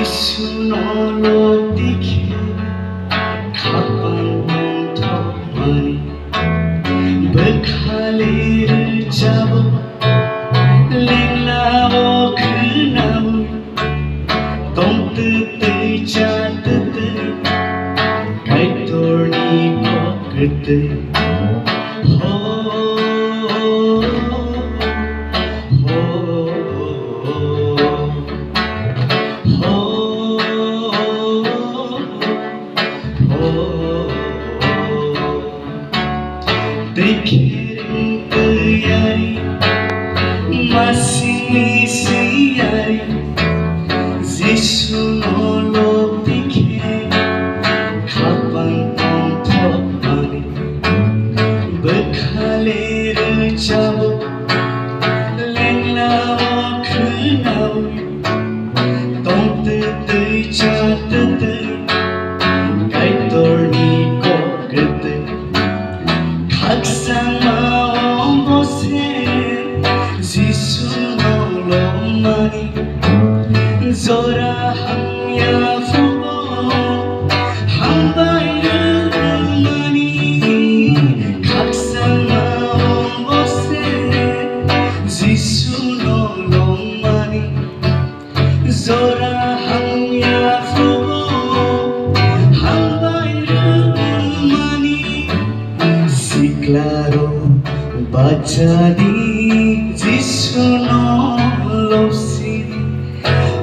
지수노로 띠게 가방 덩터만이 berkali를 잡아 랭라오 그나무 똥뜨뜨 짜뜨뜨 갈돌니 코끝뜨 Twikhereng tiyari masingni siyari 지수노로 띠게 가방 덩터만이 berkali를 잡아 랭라오 그나무 똥뜨뜨 짜뜨뜨 갈돌니 코끝뜨 각상 마음 곳에 지수노로만이 조라함야 부모 한바이르만이 각상 마음 곳에 지수노로만이 조라함야 부모 Claro, bacadi जिसुनो सिरी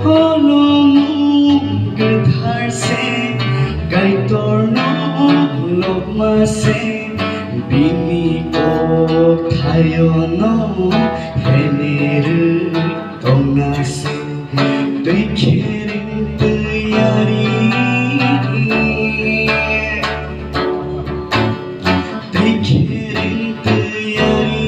ओलोमु गधार से गाइतोर्नो लोकमा से बिनी को थायोनो हेनेरु तोंना से Twikhereng tiyari Twikhereng tiyari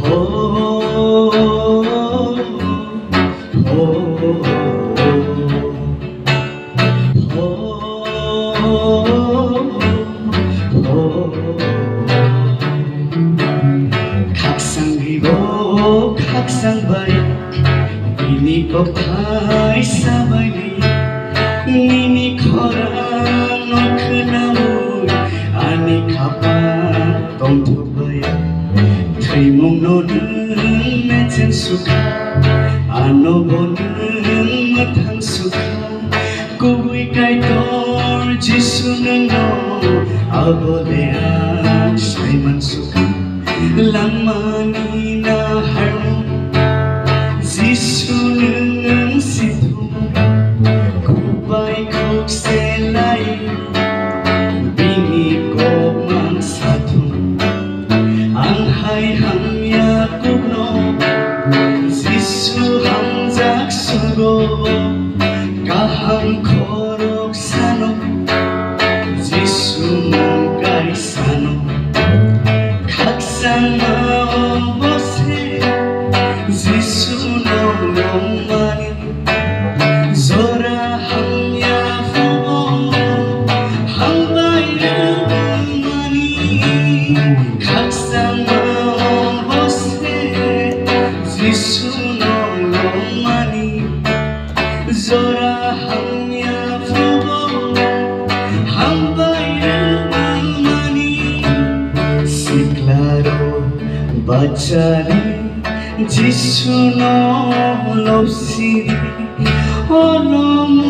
ho ho ho 각상 그리고 각상 바이 비니 꼭 다이 사바이 니니 커랑 너크나무 아니 가방 똥투바야 트이몽노는 내젠 수가 아노보는 못한 수가 꾸구이 가이돌 지수는 너 아보레아 사이만 수가 랑만이나 할모 지수는 시도 Baik selai bini ko mang satu anghai hamya kuno jisu hamjak sugo kaham korok sano jisu mongkai sano kaksan mau bose jisu nolomani zora 지수노로만이 조라함야 부모 한바이르만이 시클라로 바짜리 지수노로 시리 오노무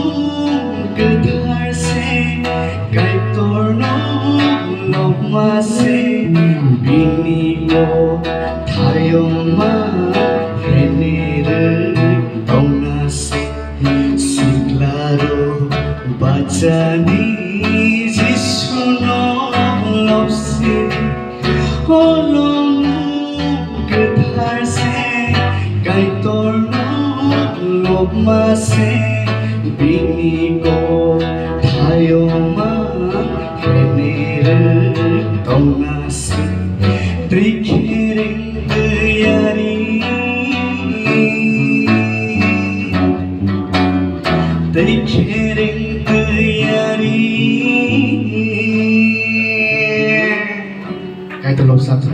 그달세 갈돌노 로마세 비니고 타요마 Heneru tongnase Siklaro bacani Jisuno siri Olomu gedharse Gaitorno lobmase Binigo thayoma Heneru tongnase Twikhereng tiyari Twikhereng tiyari Kayak itu loh satu